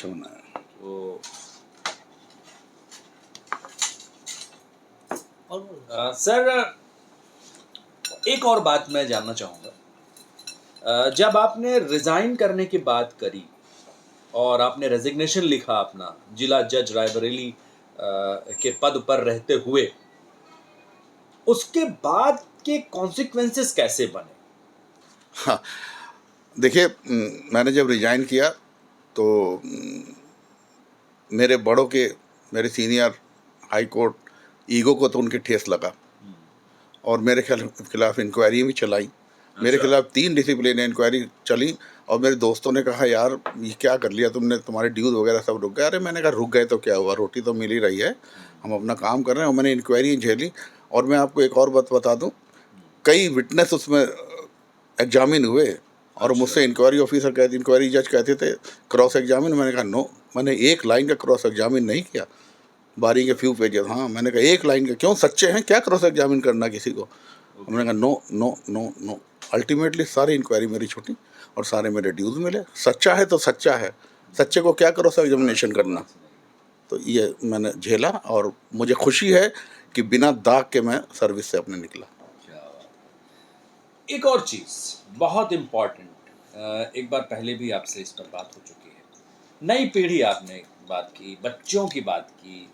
अच्छा बना है। वो सर एक और बात मैं जानना चाहूँगा, जब आपने रिज़ाइन करने की बात करी और आपने रेजिग्नेशन लिखा अपना जिला जज रायबरेली के पद पर रहते हुए, उसके बाद के कॉन्सिक्वेंसेस कैसे बने? हाँ, देखिए मैंने जब रिजाइन किया तो मेरे बड़ों के, मेरे सीनियर हाई कोर्ट ईगो को तो उनके ठेस लगा और मेरे खिलाफ इंक्वायरी भी चलाई। मेरे अच्छा। खिलाफ 3 डिसिप्लिन इंक्वायरी चली और मेरे दोस्तों ने कहा यार ये क्या कर लिया तुमने, तुम्हारे ड्यूज वगैरह सब रुक गए। अरे मैंने कहा रुक गए तो क्या हुआ, रोटी तो मिल ही रही है, हम अपना काम कर रहे हैं। और मैंने इंक्वायरी झेली। और मैं आपको एक और बात बता दूं, कई विटनेस उसमें एग्जामिन हुए और अच्छा। मुझसे इंक्वायरी ऑफिसर कहते, इंक्वायरी जज कहते थे क्रॉस एग्जामिन। मैंने कहा नो, मैंने एक लाइन का क्रॉस एग्जामिन नहीं किया, बारी के फ्यू पेजेस। हाँ, मैंने कहा एक लाइन का क्यों, सच्चे हैं क्या क्रॉस एग्जामिन करना किसी को। मैंने कहा no no no no. Ultimately सारी इंक्वायरी मेरी छूटी और सारे मेरे ड्यूज मिले। सच्चा है तो सच्चा है, सच्चे को क्या क्रॉस एग्जामिनेशन करना। तो ये मैंने झेला और मुझे खुशी है कि बिना दाग के मैं सर्विस से अपने निकला। एक और चीज़ बहुत इम्पॉर्टेंट, एक बार पहले भी आपसे इस पर बात हो चुकी है। नई पीढ़ी आपने बात की, बच्चों की बात की,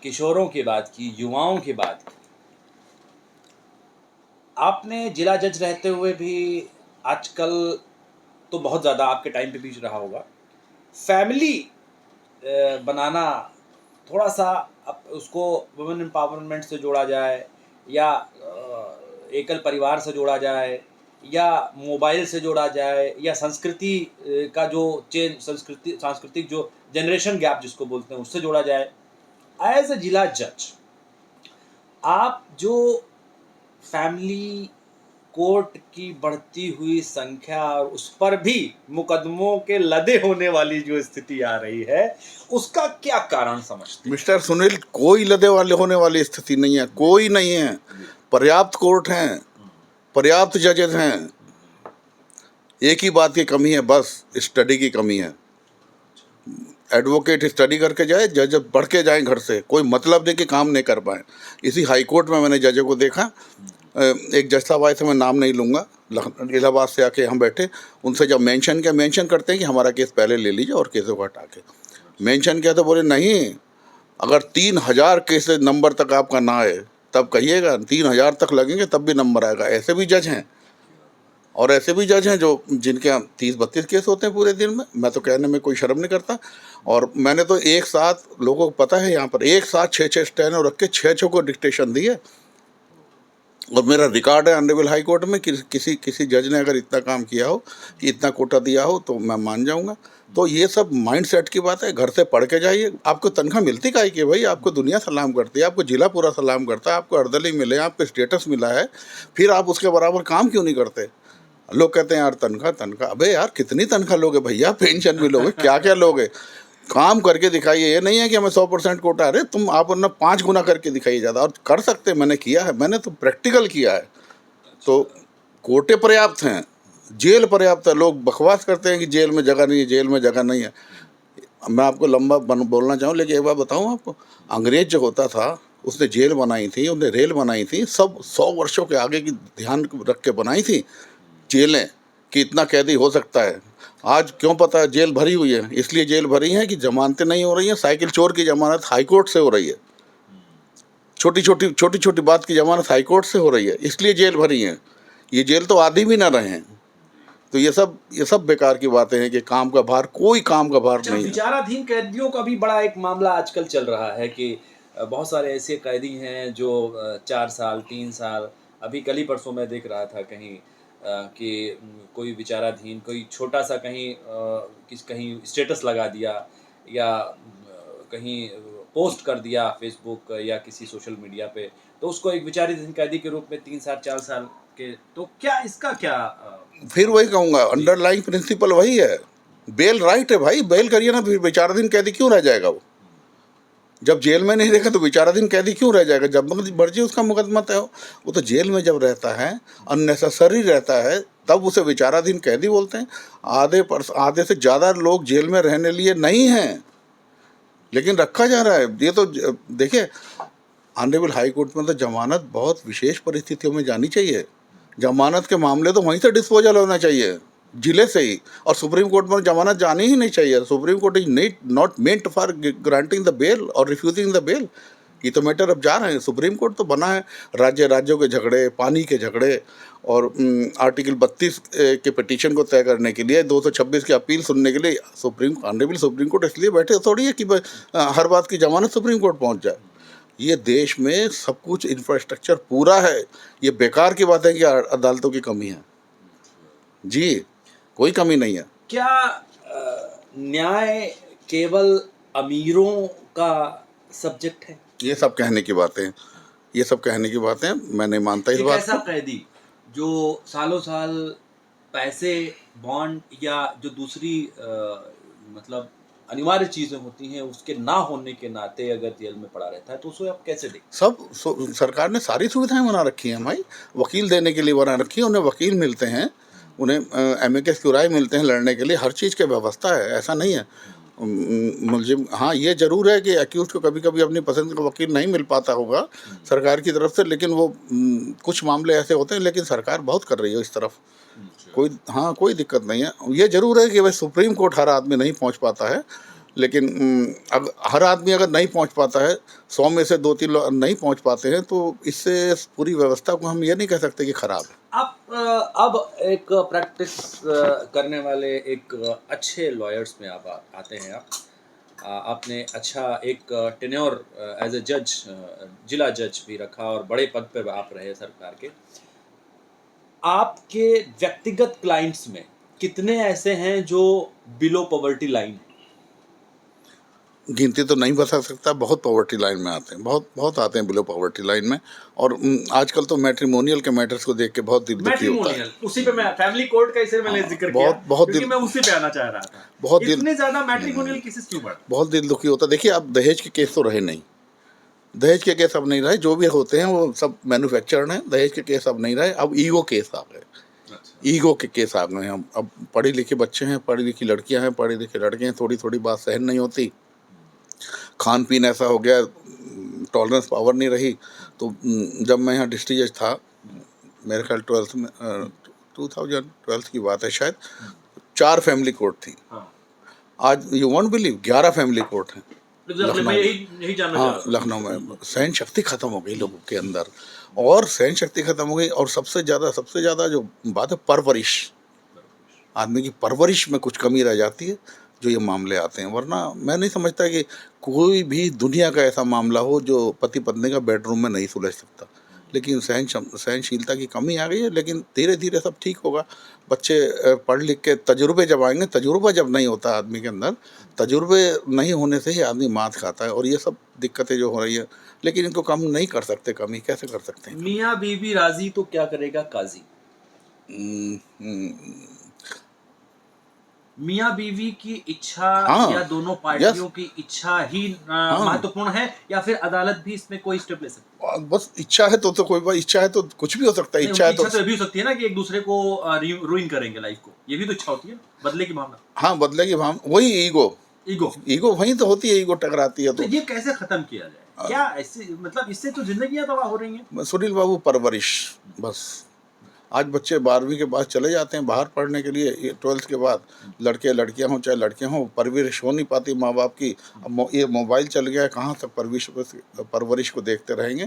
किशोरों की बात की, युवाओं की बात की। आपने जिला जज रहते हुए भी आजकल तो बहुत ज़्यादा आपके टाइम पे भी रहा होगा, फैमिली बनाना थोड़ा-सा उसको वुमेन एम्पावरमेंट से जोड़ा जाए या एकल परिवार से जोड़ा जाए या मोबाइल से जोड़ा जाए या संस्कृति का जो सांस्कृतिक जो जनरेशन गैप जिसको बोलते हैं उससे जोड़ा जाए। एज़ अ जिला जज आप जो फैमिली कोर्ट की बढ़ती हुई संख्या और उस पर भी मुकदमों के लदे होने वाली जो स्थिति आ रही है, उसका क्या कारण समझते हैं? मिस्टर सुनील, कोई लदे वाले होने वाली स्थिति नहीं है, कोई नहीं है। पर्याप्त कोर्ट हैं, पर्याप्त जजेस हैं। एक ही बात की कमी है, बस स्टडी की कमी है। एडवोकेट स्टडी करके जाए, जज पढ़ के जाए घर से, कोई मतलब नहीं कि काम नहीं कर पाए। इसी हाई कोर्ट में मैंने जजों को देखा, एक जज साहब आए थे, मैं नाम नहीं लूँगा, इलाहाबाद से आके हम बैठे, उनसे जब मेंशन किया, मेंशन करते हैं कि हमारा केस पहले ले लीजिए और केसों को हटा के मेंशन किया, तो बोले नहीं, अगर 3000 केस नंबर तक आपका ना आए तब कहिएगा, 3000 तक लगेंगे तब भी नंबर आएगा। ऐसे भी जज हैं और ऐसे भी जज हैं जो जिनके यहाँ 30-32 केस होते हैं पूरे दिन में। मैं तो कहने में कोई शर्म नहीं करता। और मैंने तो एक साथ, लोगों को पता है यहाँ पर, एक साथ 6-6 स्टेनो रख के 6 को डिक्टेशन दी है। और मेरा रिकॉर्ड है ऑनरेबल हाई कोर्ट में कि किसी जज ने अगर इतना काम किया हो, कि इतना कोटा दिया हो, तो मैं मान जाऊंगा। तो ये सब माइंड सेट की बात है। घर से पढ़ के जाइए। आपको तनख्वाह मिलती काहे की भाई, आपको दुनिया सलाम करती है, आपको जिला पूरा सलाम करता है, आपको अर्दली मिले, आपको स्टेटस मिला है, फिर आप उसके बराबर काम क्यों नहीं करते। लोग कहते हैं यार तनख्वाह तनख्वाह, अबे यार कितनी तनख्वाह लोगे भैया, पेंशन भी लोगे, क्या क्या लोगे, काम करके दिखाइए। ये नहीं है कि हमें 100% कोटा, अरे तुम आप वरना 5 गुना करके दिखाइए ज़्यादा। और कर सकते हैं, मैंने किया है, मैंने तो प्रैक्टिकल किया है। तो कोटे पर्याप्त हैं, जेल पर्याप्त है। लोग बकवास करते हैं कि जेल में जगह नहीं है, जेल में जगह नहीं है। मैं आपको लंबा बोलना चाहूँ, लेकिन एक बात बताऊँ आपको, अंग्रेज जो होता था उसने जेल बनाई थी, उसने रेल बनाई थी, सब 100 वर्षों के आगे की ध्यान रख के बनाई थी जेलें, कि इतना कैदी हो सकता है। आज क्यों पता है जेल भरी हुई है, इसलिए जेल भरी है कि जमानतें नहीं हो रही हैं। साइकिल चोर की जमानत हाई कोर्ट से हो रही है, छोटी छोटी बात की जमानत हाई कोर्ट से हो रही है, इसलिए जेल भरी है। ये जेल तो आदि भी ना रहे हैं। तो ये सब बेकार की बातें हैं कि काम का भार, कोई काम का भार नहीं है। विचाराधीन कैदियों का भी बड़ा एक मामला आजकल चल रहा है कि बहुत सारे ऐसे कैदी हैं जो 4 साल 3 साल, अभी कल ही परसों मैं देख रहा था कहीं कि कोई विचाराधीन कोई छोटा सा कहीं कहीं स्टेटस लगा दिया या कहीं पोस्ट कर दिया फेसबुक या किसी सोशल मीडिया पे, तो उसको एक विचाराधीन कैदी के रूप में 3 साल 4 साल के, तो क्या इसका क्या फिर वही कहूँगा, अंडरलाइंग प्रिंसिपल वही है। बेल राइट है भाई, बेल करिए ना, फिर विचाराधीन कैदी क्यों रह जाएगा वो। जब जेल में नहीं रहेगा तो विचाराधीन कैदी क्यों रह जाएगा। जब मर्जी उसका मुकदमा तय हो। वो तो जेल में जब रहता है, अननेसेसरी रहता है, तब उसे विचाराधीन कैदी बोलते हैं। आधे से ज़्यादा लोग जेल में रहने लिए नहीं हैं, लेकिन रखा जा रहा है। ये तो देखिए, ऑनरेबल हाई कोर्ट में तो जमानत बहुत विशेष परिस्थितियों में जानी चाहिए। जमानत के मामले तो वहीं से डिस्पोजल होना चाहिए, जिले से ही। और सुप्रीम कोर्ट में जमानत जानी ही नहीं चाहिए। Supreme Court is not meant for granting the bail और रिफ्यूजिंग द बेल। ये तो मैटर अब जा रहे हैं। सुप्रीम कोर्ट तो बना है राज्यों के झगड़े, पानी के झगड़े और आर्टिकल 32 के पिटीशन को तय करने के लिए, 226 की अपील सुनने के लिए ऑनरेबल सुप्रीम कोर्ट इसलिए बैठे थोड़ी है कि हर बात की जमानत सुप्रीम कोर्ट पहुंच जाए। ये देश में सब कुछ इंफ्रास्ट्रक्चर पूरा है। ये बेकार की बात है कि अदालतों की कमी है। जी, कोई कमी नहीं है। क्या न्याय केवल अमीरों का सब्जेक्ट है? ये सब कहने की बातें हैं, ये सब कहने की बातें हैं। मैं नहीं मानता इस एक बात ऐसा को। कैदी जो सालों साल पैसे, बॉन्ड या जो दूसरी मतलब अनिवार्य चीजें होती हैं उसके ना होने के नाते अगर जेल में पड़ा रहता है तो उसे आप कैसे देखते सरकार ने सारी सुविधाएं बना रखी हैं भाई। वकील देने के लिए बना रखी है, उन्हें वकील मिलते हैं, उन्हें एमिकस क्यूराई मिलते हैं लड़ने के लिए। हर चीज़ की व्यवस्था है, ऐसा नहीं है। मुलजिम, हाँ ये ज़रूर है कि अक्यूज को कभी कभी अपनी पसंद का वकील नहीं मिल पाता होगा सरकार की तरफ से, लेकिन वो कुछ मामले ऐसे होते हैं। लेकिन सरकार बहुत कर रही है इस तरफ। कोई दिक्कत नहीं है। ये ज़रूर है कि भाई सुप्रीम कोर्ट हर आदमी नहीं पहुंच पाता है, लेकिन हर आदमी अगर नहीं पहुंच पाता है, 100 में से 2-3 लोग नहीं पहुंच पाते हैं, तो इससे पूरी व्यवस्था को हम ये नहीं कह सकते कि खराब है। आप अब एक प्रैक्टिस करने वाले एक अच्छे लॉयर्स में आप आते हैं। आपने अच्छा एक टेन्योर एज ए जज, जिला जज भी रखा और बड़े पद पे आप रहे सरकार के। आपके व्यक्तिगत क्लाइंट्स में कितने ऐसे हैं जो बिलो पॉवर्टी लाइन है? गिनती तो नहीं बता सकता, बहुत पॉवर्टी लाइन में आते हैं, बहुत आते हैं बिलो पॉवर्टी लाइन में। और आजकल तो मैट्रिमोनियल के मैटर्स को देख के बहुत दिल दुखी होता है। उसी पे मैं फैमिली कोर्ट का इसे मैंने जिक्र किया क्योंकि मैं उसी पे आना चाह रहा था। बहुत इतने ज्यादा मैट्रिमोनियल केसेस क्यों बढ़? बहुत दिल दुखी होता है। देखिए, अब दहेज के केस तो रहे नहीं, दहेज के केस अब नहीं रहे। जो भी होते हैं वो सब मैन्युफैक्चर्ड हैं। दहेज के केस अब नहीं रहे। अब ईगो केस आ गए। ईगो के केस आ गए हैं। अब पढ़ी लिखी बच्चे हैं, पढ़ी लिखी लड़कियां हैं, पढ़े लिखे लड़के हैं, थोड़ी थोड़ी बात सहन नहीं होती, खान पीन ऐसा हो गया, टॉलरेंस पावर नहीं रही। तो जब मैं यहाँ डिस्ट्रिक्ट जज था, मेरे ख्याल 12th में 2012 की बात है शायद, 4 फैमिली कोर्ट थी। आज you won't believe 11 family court हैं लखनऊ में। सहन शक्ति खत्म हो गई लोगों के अंदर, और सहन शक्ति खत्म हो गई। और सबसे ज़्यादा जो बात है, परवरिश, आदमी की परवरिश में कुछ कमी रह जाती है, जो ये मामले आते हैं। वरना मैं नहीं समझता कि कोई भी दुनिया का ऐसा मामला हो जो पति पत्नी का बेडरूम में नहीं सुलझ सकता। लेकिन सहनशीलता की कमी आ गई है। लेकिन धीरे धीरे सब ठीक होगा। बच्चे पढ़ लिख के तजुर्बे जब आएंगे, तजुर्बा जब नहीं होता आदमी के अंदर, तजुर्बे नहीं होने से ही आदमी मात खाता है। और ये सब दिक्कतें जो हो रही है, लेकिन इनको कम नहीं कर सकते। कमी कैसे कर सकते हैं? मियाँ बीवी राजी तो क्या करेगा काजी? मियाँ बीवी की इच्छा या दोनों पार्टियों की इच्छा ही महत्वपूर्ण है, या फिर अदालत भी इसमें कोई स्टेप ले सकती है? बस इच्छा है तो कोई बात, इच्छा है तो कुछ भी हो सकता है। इच्छा है तो ये भी हो सकती है ना कि एक दूसरे को रूइन करेंगे लाइफ को, ये भी तो इच्छा होती है, बदले की भावना। हाँ, बदले की भावना, वही ईगो वही तो होती है। ईगो टकराती है। तो ये कैसे खत्म किया जाए? क्या ऐसे, मतलब इससे तो जिंदगियां तबाह हो रही हैं। सुनील बाबू, परवरिश बस। आज बच्चे 12वीं के बाद चले जाते हैं बाहर पढ़ने के लिए, 12th के बाद, लड़के लड़कियां हों चाहे लड़कियां हों, परवरिश हो नहीं पाती माँ बाप की। अब ये मोबाइल चल गया है, कहाँ तक परवरिश को देखते रहेंगे?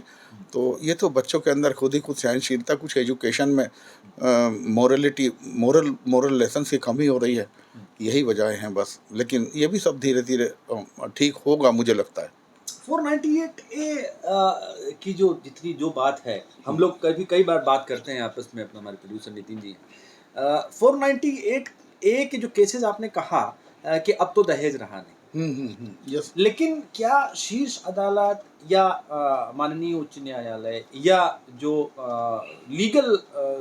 तो ये तो बच्चों के अंदर खुद ही कुछ सहनशीलता, कुछ एजुकेशन में मोरल लेसन्स की कमी हो रही है। यही वजह हैं बस। लेकिन ये भी सब धीरे धीरे ठीक होगा, मुझे लगता है। 498A की जो बात है, हम लोग कई बार बात करते हैं आपस में, अपना हमारे प्रोड्यूसर नितिन जी। 498A के जो केसेस आपने कहा कि अब तो दहेज रहा नहीं, यस। लेकिन क्या शीर्ष अदालत या माननीय उच्च न्यायालय या जो लीगल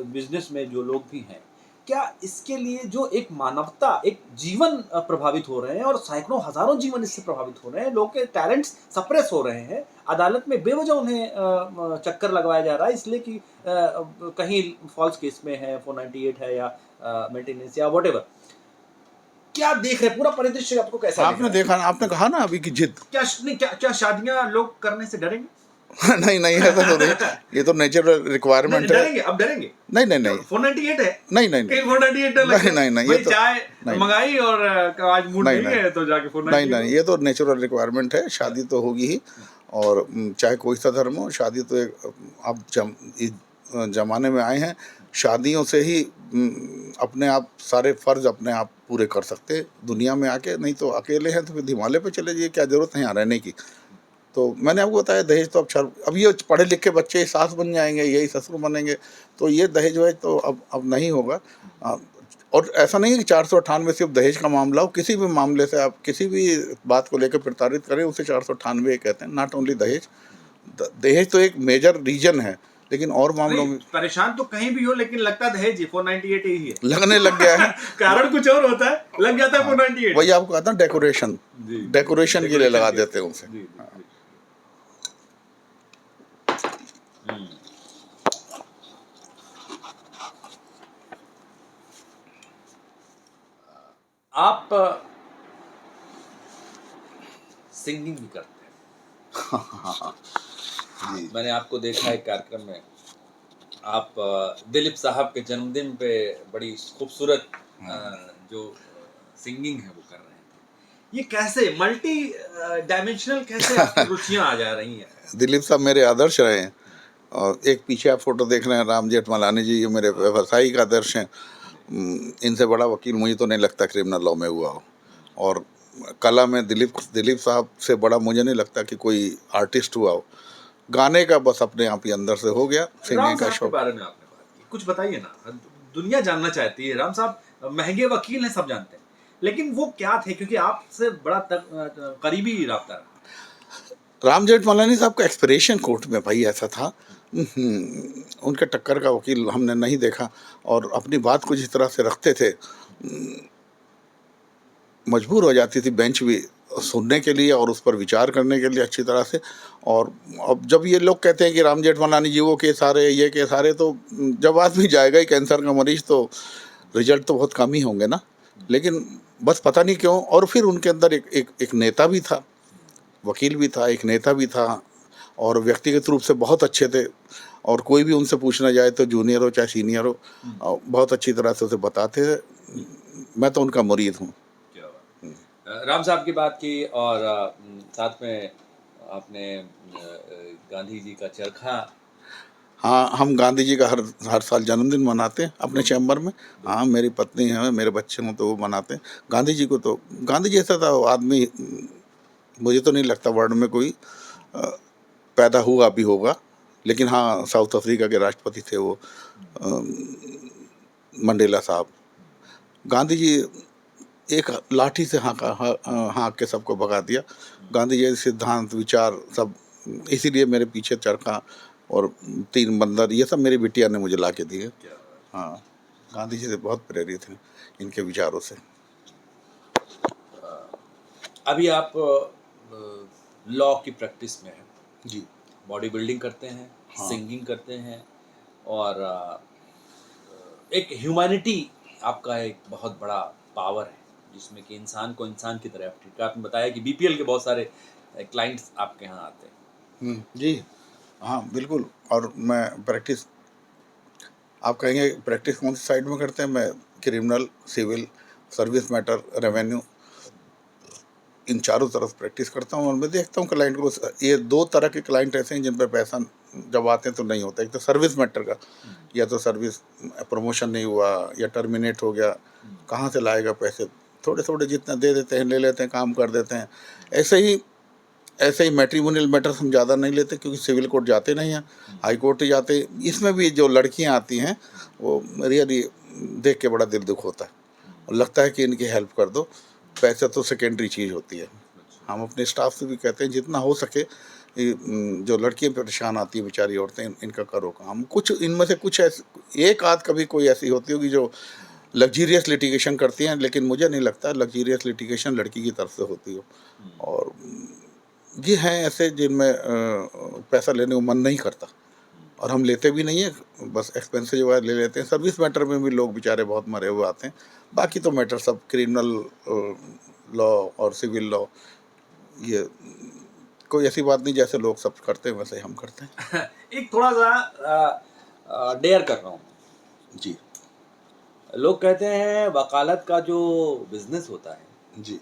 बिजनेस में जो लोग भी हैं, क्या इसके लिए जो एक मानवता, एक जीवन प्रभावित हो रहे हैं और सैकड़ों हजारों जीवन इससे प्रभावित हो रहे हैं, लोग के टैलेंट्स सप्रेस हो रहे हैं, अदालत में बेवजह उन्हें चक्कर लगवाया जा रहा है इसलिए कि कहीं फॉल्स केस में है, 498 है या मेंटेनेंस या व्हाटएवर। क्या देख रहे हैं पूरा परिदृश्य आपको कैसा दिख आपने रहा है? देखा, आपने कहा ना अभी की जिद। क्या नहीं, क्या शादियां लोग करने से डरेंगे? नहीं नहीं, ऐसा तो नहीं, ये तो नेचुरल रिक्वायरमेंट है। डरेंगे, अब डरेंगे। नहीं नहीं नहीं 498 है, नहीं नहीं कहीं नहीं 498 नहीं लगे नहीं नहीं, भाई ये तो चाय नहीं मंगाई और आज मूड नहीं नहीं नहीं है तो जाके नहीं 498 नहीं, ये तो नेचुरल रिक्वायरमेंट है, शादी तो होगी ही। और चाहे कोई सा धर्म हो, शादी तो एक, आप इस जमाने में आए हैं, शादियों से ही अपने आप सारे फर्ज अपने आप पूरे कर सकते दुनिया में आके। नहीं तो अकेले हैं तो फिर हिमालय पे चले जाइए, क्या जरूरत है यहाँ रहने की। तो मैंने आपको बताया दहेज तो अब ये पढ़े लिखे बच्चे ही सास बन जाएंगे, यही ससुर बनेंगे, तो ये दहेज वहेज तो अब नहीं होगा। और ऐसा नहीं है कि 498 सिर्फ दहेज का मामला हो, किसी भी मामले से आप किसी भी बात को लेकर प्रताड़ित करें उसे 498 कहते हैं, नॉट ओनली दहेज। दहेज तो एक मेजर रीजन है, लेकिन और मामलों में परेशान तो कहीं भी हो लेकिन लगता दहेज 498 ही है। लगने लग गया है। कारण कुछ और होता है, लग जाता है 498। वही आपको कहता हूँ, डेकोरेशन, डेकोरेशन के लिए लगा देते हैं उनसे। आप सिंगिंग भी करते हैं। जी। मैंने आपको देखा है कार्यक्रम में, आप दिलीप साहब के जन्मदिन पे बड़ी खूबसूरत जो सिंगिंग है वो कर रहे हैं। ये कैसे मल्टी डायमेंशनल कैसे आपकी रुचियां आ जा रही हैं? दिलीप साहब मेरे आदर्श रहे हैं। और एक पीछे आप फोटो देख रहे हैं, राम जेठमलानी जी, ये मेरे व्यावसायिक आदर्श हैं। इनसे बड़ा वकील मुझे तो नहीं लगता क्रिमिनल लॉ में हुआ हो। और कला में दिलीप साहब से बड़ा मुझे नहीं लगता कि कोई आर्टिस्ट हुआ हो। गाने का बस अपने आप ही अंदर से हो गया, राम सिंगिंग का साहब के शौक। बारे में आपने बात की, कुछ बताइए ना, दुनिया जानना चाहती है। राम साहब महंगे वकील हैं, सब जानते हैं, लेकिन वो क्या थे, क्योंकि आपसे बड़ा करीबी राब्ता रहा। राम जेठमलानी साहब का एक्सप्रेशन कोर्ट में भाई ऐसा था, उनके टक्कर का वकील हमने नहीं देखा। और अपनी बात को जिस तरह से रखते थे, मजबूर हो जाती थी बेंच भी सुनने के लिए और उस पर विचार करने के लिए अच्छी तरह से। और अब जब ये लोग कहते हैं कि राम जेठमलानी जी वो केस आ रहे, ये केस आ रहे, तो जब आदमी जाएगा ही कैंसर का मरीज तो रिजल्ट तो बहुत कम ही होंगे ना। लेकिन बस पता नहीं क्यों, और फिर उनके अंदर एक नेता भी था, वकील भी था, एक नेता भी था, और व्यक्तिगत रूप से बहुत अच्छे थे। और कोई भी उनसे पूछना जाए तो जूनियर हो चाहे सीनियर हो, बहुत अच्छी तरह से उसे बताते थे। मैं तो उनका मुरीद हूँ। राम साहब की बात की और साथ में आपने गांधी जी का चरखा। हाँ, हम गांधी जी का हर साल जन्मदिन मनाते हैं अपने चैम्बर में। हाँ, मेरी पत्नी है, मेरे बच्चे हों तो वो मनाते हैं। गांधी जी को तो गांधी जी ऐसा था वो आदमी, मुझे तो नहीं लगता वर्ल्ड में कोई पैदा हुआ भी होगा। लेकिन हाँ, साउथ अफ्रीका के राष्ट्रपति थे वो, मंडेला साहब। गांधी जी एक लाठी से हाँक के सबको भगा दिया। गांधी जी सिद्धांत विचार सब, इसीलिए मेरे पीछे चरखा और 3 बंदर ये सब मेरी बिटिया ने मुझे ला के दिए। हाँ, गांधी जी से बहुत प्रेरित हैं इनके विचारों से। अभी आप लॉ की प्रैक्टिस में हैं, जी। बॉडी बिल्डिंग करते हैं, हाँ। सिंगिंग करते हैं, और एक ह्यूमैनिटी आपका एक बहुत बड़ा पावर है जिसमें कि इंसान को इंसान की तरह ट्रीट। आपने बताया कि बीपीएल के बहुत सारे क्लाइंट्स आपके यहाँ आते हैं। जी हाँ, बिल्कुल। और मैं प्रैक्टिस, आप कहेंगे प्रैक्टिस कौन सी साइड में करते हैं? मैं criminal, civil, service matter, revenue, इन चारों तरफ प्रैक्टिस करता हूँ। और मैं देखता हूँ क्लाइंट को, ये 2 तरह के क्लाइंट ऐसे हैं जिन पर पैसा जब आते हैं तो नहीं होता। एक तो सर्विस मैटर का, या तो सर्विस प्रमोशन नहीं हुआ या टर्मिनेट हो गया, कहाँ से लाएगा पैसे, थोड़े थोड़े जितना दे देते हैं, ले लेते हैं, काम कर देते हैं। ऐसे ही मैट्रिमोनियल मैटर्स हम ज़्यादा नहीं लेते, क्योंकि सिविल कोर्ट जाते नहीं हैं, हाई कोर्ट ही जाते। इसमें भी जो लड़कियां आती हैं वो रियली देख के बड़ा दिल दुख होता है, और लगता है कि इनकी हेल्प कर दो। पैसा तो सेकेंडरी चीज़ होती है। हम अपने स्टाफ से भी कहते हैं जितना हो सके जो लड़कियां परेशान आती हैं बेचारी औरतें, इनका करो काम। कुछ इनमें से कुछ ऐसे एक आध कभी कोई ऐसी होती होगी जो लग्जीरियस लिटिगेशन करती हैं, लेकिन मुझे नहीं लगता लग्जीरियस लिटिगेशन लड़की की तरफ से होती हो। और ये हैं ऐसे जिनमें पैसा लेने को मन नहीं करता, और हम लेते भी नहीं हैं, बस एक्सपेंसिव वगैरह ले लेते हैं। सर्विस मैटर में भी लोग बेचारे बहुत मरे हुए आते हैं। बाकी तो मैटर सब क्रिमिनल लॉ और सिविल लॉ, ये कोई ऐसी बात नहीं, जैसे लोग सब करते हैं वैसे ही हम करते हैं। एक थोड़ा सा डेयर कर रहा हूँ। जी लोग कहते हैं वकालत का जो बिजनेस होता है जी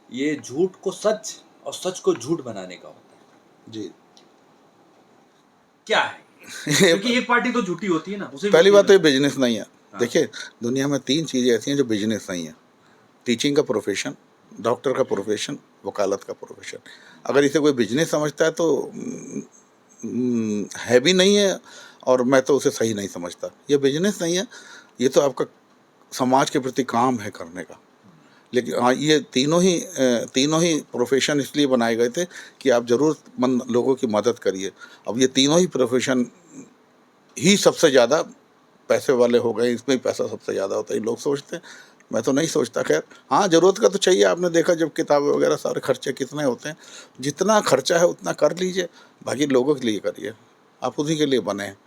ये झूठ को सच और सच को झूठ बनाने का होता है। जी। क्या है? क्योंकि एक पार्टी तो झूठी होती है ना, उसे भी पहली बात तो ये वकील बिजनेस नहीं है। हाँ। देखिए, दुनिया में 3 चीज़ें ऐसी हैं जो बिजनेस नहीं है। टीचिंग का प्रोफेशन, डॉक्टर का प्रोफेशन, वकालत का प्रोफेशन। अगर इसे कोई बिजनेस समझता है तो है भी नहीं है, और मैं तो उसे सही नहीं समझता। ये बिजनेस नहीं है, ये तो आपका समाज के प्रति काम है करने का। लेकिन हाँ, ये तीनों ही प्रोफेशन इसलिए बनाए गए थे कि आप ज़रूरतमंद लोगों की मदद करिए। अब ये तीनों ही प्रोफेशन ही सबसे ज़्यादा पैसे वाले हो गए, इसमें ही पैसा सबसे ज़्यादा होता है, ये लोग सोचते हैं। मैं तो नहीं सोचता। खैर हाँ, ज़रूरत का तो चाहिए। आपने देखा जब किताबें वगैरह सारे खर्चे कितने होते हैं, जितना खर्चा है उतना कर लीजिए, बाकी लोगों के लिए करिए, आप उन्हीं के लिए बने हैं।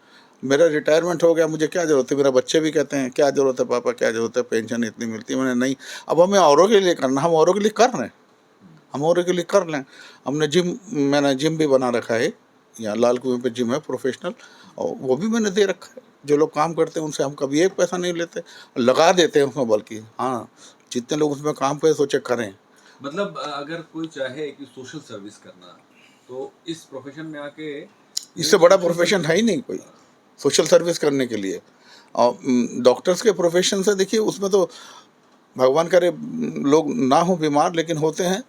मेरा रिटायरमेंट हो गया, मुझे क्या ज़रूरत है, मेरे बच्चे भी कहते हैं क्या ज़रूरत है पापा, क्या ज़रूरत है, पेंशन इतनी मिलती है। मैंने नहीं, अब हमें औरों के लिए करना, हम औरों के लिए कर रहे हैं, हम औरों के लिए कर लें। मैंने जिम भी बना रखा है, यहाँ लाल कुएं पे जिम है प्रोफेशनल, और वो भी मैंने दे रखा है। जो लोग काम करते हैं उनसे हम कभी एक पैसा नहीं लेते, लगा देते हैं उसमें, बल्कि हाँ, जितने लोग उसमें काम करें सोचे करें। मतलब अगर कोई चाहे कि सोशल सर्विस करना तो इस प्रोफेशन में आके इससे बड़ा प्रोफेशन है ही नहीं कोई सोशल सर्विस करने के लिए। और डॉक्टर्स के प्रोफेशन से देखिए, उसमें तो भगवान करे लोग ना हो बीमार, लेकिन होते हैं।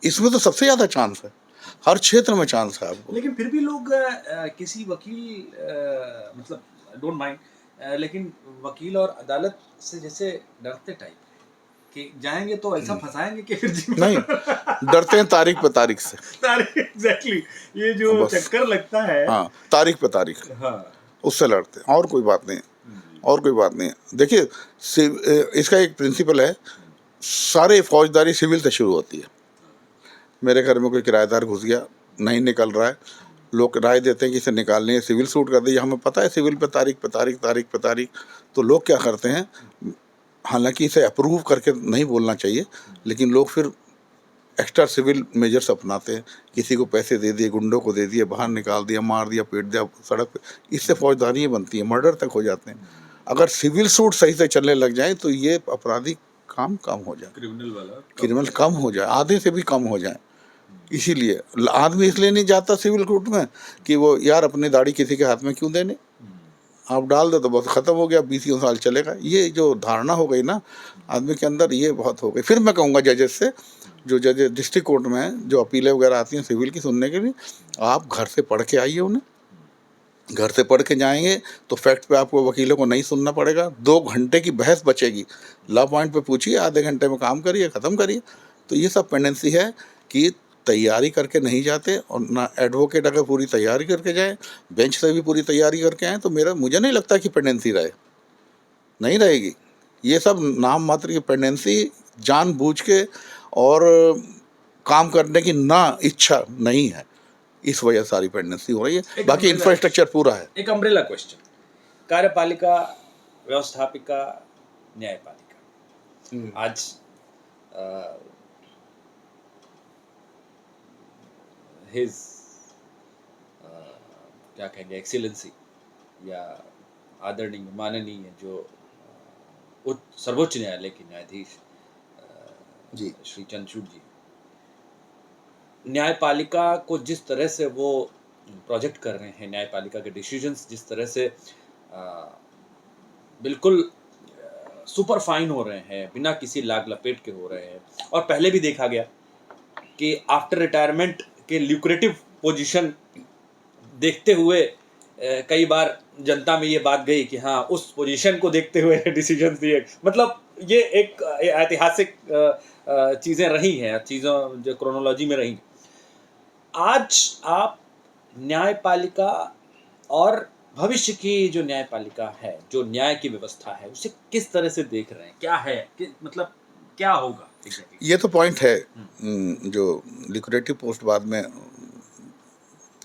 इसमें तो सबसे ज़्यादा चांस है, हर क्षेत्र में चांस है आपको। लेकिन फिर भी लोग किसी वकील मतलब डोंट माइंड, लेकिन वकील और अदालत से जैसे डरते टाइप कि जाएंगे तो ऐसा फंसाएंगे कि फिर नहीं, डरते हैं तारीख पे तारीख से, एग्जैक्टली ये जो बस। चक्कर लगता है। हाँ, तारीख पे तारीख, हाँ उससे लड़ते हैं, और कोई बात नहीं है, और कोई बात नहीं है। देखिए, इसका एक प्रिंसिपल है, सारे फौजदारी सिविल से शुरू होती है। मेरे घर में कोई किराएदार घुस गया, नहीं निकल रहा है, लोग राय देते हैं कि इसे निकालनी है, सिविल सूट कर दीजिए। हमें पता है सिविल पे तारीख पे तारीख, तारीख पे तारीख। तो लोग क्या करते हैं, हालांकि इसे अप्रूव करके नहीं बोलना चाहिए, लेकिन लोग फिर एक्स्ट्रा सिविल मेजर्स अपनाते हैं। किसी को पैसे दे दिए, गुंडों को दे दिए, बाहर निकाल दिया, मार दिया, पीट दिया सड़क पे, इससे फौजदारी बनती है, मर्डर तक हो जाते हैं। अगर सिविल सूट सही से चलने लग जाए तो ये अपराधी काम कम हो जाए, क्रिमिनल कम हो जाए, आधे से भी कम हो जाए। इसीलिए आदमी इसलिए नहीं जाता सिविल कोर्ट में कि वो यार अपनी दाढ़ी किसी के हाथ में क्यों देने, आप डाल दो तो बस ख़त्म हो गया, 20 साल चलेगा। ये जो धारणा हो गई ना आदमी के अंदर, ये बहुत हो गई। फिर मैं कहूँगा जजेस से, जो जजेस डिस्ट्रिक्ट कोर्ट में हैं, जो अपीलें वगैरह आती हैं सिविल की सुनने के लिए, आप घर से पढ़ के आइए उन्हें। घर से पढ़ के जाएंगे तो फैक्ट पे आपको वकीलों को नहीं सुनना पड़ेगा, 2 घंटे की बहस बचेगी। लॉ पॉइंट पे पूछिए, आधे घंटे में काम करिए, ख़त्म करिए। तो ये सब पेंडेंसी है कि तैयारी करके नहीं जाते, और ना एडवोकेट अगर पूरी तैयारी करके जाए, बेंच से भी पूरी तैयारी करके आए, तो मुझे नहीं लगता कि पेंडेंसी रहे, नहीं रहेगी। ये सब नाम मात्र की पेंडेंसी, जानबूझ के और काम करने की ना इच्छा नहीं है, इस वजह सारी पेंडेंसी हो रही है। बाकी इंफ्रास्ट्रक्चर पूरा है। एक अम्ब्रेला क्वेश्चन, कार्यपालिका, व्यवस्थापिका, न्यायपालिका, आज हिज क्या कहेंगे एक्सीलेंसी या आदरणीय माननीय जो सर्वोच्च न्यायालय के न्यायाधीश जी श्री चंद्रचूड़ जी, न्यायपालिका को जिस तरह से वो प्रोजेक्ट कर रहे हैं, न्यायपालिका के डिसीजंस जिस तरह से बिल्कुल सुपर फाइन हो रहे हैं, बिना किसी लाग लपेट के हो रहे हैं, और पहले भी देखा गया कि आफ्टर रिटायरमेंट के ल्यूक्रेटिव पोजीशन देखते हुए कई बार जनता में ये बात गई कि हाँ उस पोजीशन को देखते हुए डिसीजन दिए। मतलब ये एक ऐतिहासिक चीज़ें रही हैं, चीज़ों जो क्रोनोलॉजी में रही। आज आप न्यायपालिका और भविष्य की जो न्यायपालिका है, जो न्याय की व्यवस्था है, उसे किस तरह से देख रहे हैं? क्या है कि मतलब क्या होगा एग्ज़ैक्टली? ये तो पॉइंट है, जो लिक्विडेटिव पोस्ट बाद में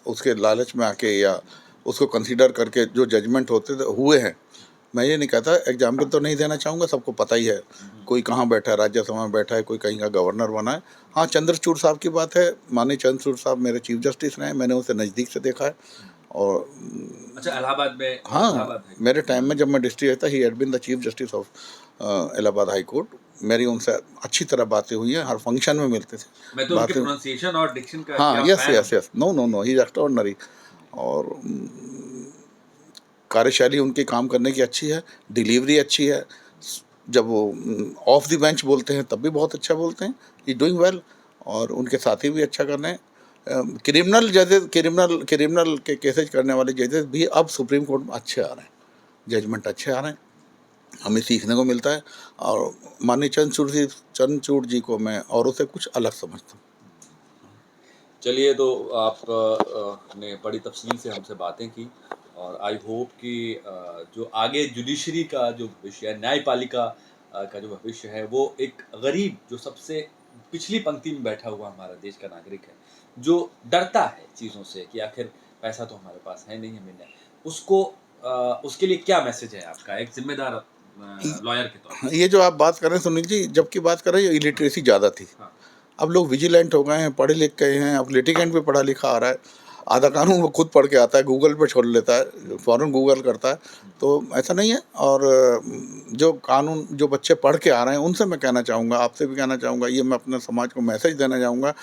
उसके लालच में आके या उसको कंसीडर करके जो जजमेंट होते थे हुए हैं, मैं ये नहीं कहता, एग्जाम्पल तो नहीं देना चाहूँगा, सबको पता ही है कोई कहाँ बैठा है, राज्यसभा में बैठा है, कोई कहीं का गवर्नर बना है। हाँ, चंद्रचूड़ साहब की बात है, माननीय चंद्रचूड़ साहब मेरे चीफ जस्टिस रहे हैं, मैंने उसे नज़दीक से देखा है। और अच्छा, इलाहाबाद में हाँ, इलाहाबाद है। मेरे टाइम में जब मैं डिस्ट्रिक्ट था, he had been the chief justice of Allahabad High Court. मेरी उनसे अच्छी तरह बातें हुई हैं, हर फंक्शन में मिलते थे, मैं तो उनके बातें। प्रोनंसिएशन और डिक्शन का हाँ, क्या यस फैन यस हूँ। Yes, no no no, he is extraordinary. और कार्यशैली उनकी काम करने की अच्छी है, डिलीवरी अच्छी है। जब वो ऑफ द बेंच बोलते हैं तब भी बहुत अच्छा बोलते हैं, ही डूइंग वेल। और उनके साथी भी अच्छा कर रहे हैं। क्रिमिनल जजेस, क्रिमिनल के केसेज करने वाले जजेस भी अब सुप्रीम कोर्ट में अच्छे आ रहे हैं, जजमेंट अच्छे आ रहे हैं, हमें सीखने को मिलता है। और माननीय चंद्रचूड़ जी को मैं औरों से कुछ अलग समझता हूँ। चलिए, तो आप ने बड़ी तफ़सील से हमसे बातें की और आई होप कि जो आगे जुडिशरी का जो भविष्य है, न्यायपालिका का जो भविष्य है, वो एक गरीब, जो सबसे पिछली पंक्ति में बैठा हुआ हमारा देश का नागरिक है, जो डरता है चीज़ों से कि आखिर पैसा तो हमारे पास है नहीं, हमें न्याय, उसको उसके लिए क्या मैसेज है आपका एक ज़िम्मेदार लॉयर के तौर हाँ, पे? ये जो आप बात कर रहे हैं सुनील जी, जब की बात कर रहे हैं, इलिटरेसी ज़्यादा थी। हाँ। अब लोग विजिलेंट हो गए हैं, पढ़े लिख गए हैं, अब लिटिगेंट भी पढ़ा लिखा आ रहा है, आधा कानून वो खुद पढ़ के आता है, गूगल पे छोड़ लेता है, फ़ौरन गूगल करता है। तो ऐसा नहीं है। और जो कानून जो बच्चे पढ़ के आ रहे हैं उनसे मैं कहना चाहूँगा, आपसे भी कहना चाहूँगा, ये मैं अपने समाज को मैसेज देना चाहूँगा,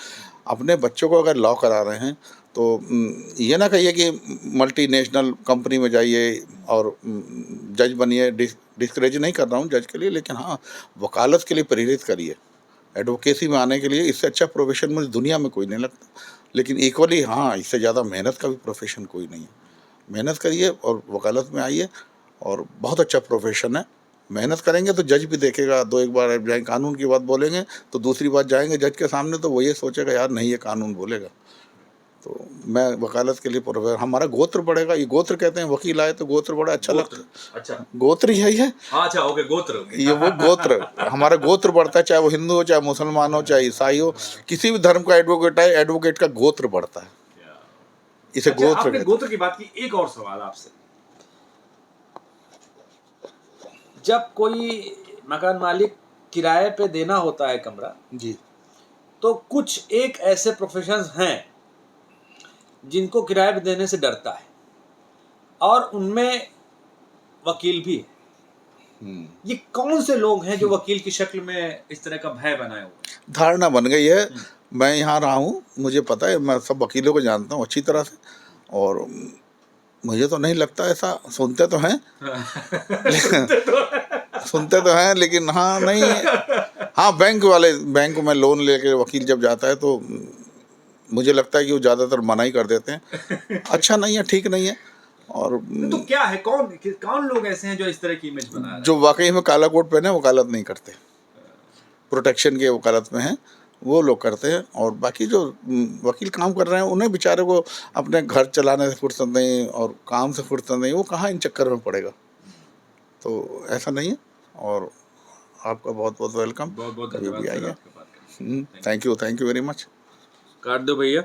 अपने बच्चों को अगर लॉ करा रहे हैं तो ये ना कहिए कि मल्टीनेशनल कंपनी में जाइए और जज बनिए। डिस्करेज नहीं कर रहा हूँ जज के लिए, लेकिन हाँ, वकालत के लिए प्रेरित करिए, एडवोकेसी में आने के लिए। इससे अच्छा प्रोफेशन मुझे दुनिया में कोई नहीं लगता। लेकिन इक्वली हाँ, इससे ज़्यादा मेहनत का भी प्रोफेशन कोई नहीं है। मेहनत करिए और वकालत में आइए, और बहुत अच्छा प्रोफेशन है। मेहनत करेंगे तो जज भी देखेगा, दो एक बार आप जाएँ कानून की बात बोलेंगे तो दूसरी बात जाएंगे जज के सामने तो वो ये सोचेगा यार नहीं, ये कानून बोलेगा। तो मैं वकालत के लिए हमारा गोत्र बढ़ेगा, ये गोत्र कहते हैं, वकील आए तो गोत्र बड़ा अच्छा लगता गोत्र, है। अच्छा। गोत्र यही है, हाँ, अच्छा, ओके, गोत्र, ओके। ये वो गोत्र, हमारा गोत्र बढ़ता है, चाहे वो हिंदू हो, चाहे मुसलमान हो, चाहे ईसाई हो, किसी भी धर्म का एडवोकेट है, एडवोकेट का गोत्र बढ़ता है, इसे अच्छा, गोत्र आपने कहते गोत्र की बात की, एक और सवाल आपसे। जब कोई मकान मालिक किराए पे देना होता है कमरा, हैं जी। तो कुछ एक ऐसे प्रोफेशंस हैं जिनको किराए पे देने से डरता है, और उनमें वकील भी है। ये कौन से लोग हैं जो वकील की शक्ल में इस तरह का भय बनाए हुए हैं? धारणा बन गई है। मैं यहाँ रहा हूँ, मुझे पता है, मैं सब वकीलों को जानता हूँ अच्छी तरह से, और मुझे तो नहीं लगता ऐसा। सुनते तो हैं सुनते तो सुनते तो हैं, लेकिन हाँ नहीं। हाँ, बैंक में लोन लेके वकील जब जाता है तो मुझे लगता है कि वो ज़्यादातर मना ही कर देते हैं। अच्छा नहीं है, ठीक नहीं है। और तो क्या है, कौन लोग ऐसे हैं जो इस तरह की इमेज बना रहे हैं? जो वाकई में काला कोट पहने वकालत नहीं करते, प्रोटेक्शन के वकालत में हैं, वो लोग करते हैं। और बाकी जो वकील काम कर रहे हैं उन्हें बेचारे को अपने घर चलाने से फुर्सत नहीं और काम से फुर्सत नहीं, वो कहाँ इन चक्कर में पड़ेगा। तो ऐसा नहीं है। और आपका बहुत बहुत वेलकम, बहुत बहुत कभी धन्यवाद भी सर, आइए। आपके बात करने के लिए। Thank you very much. काट दो भैया।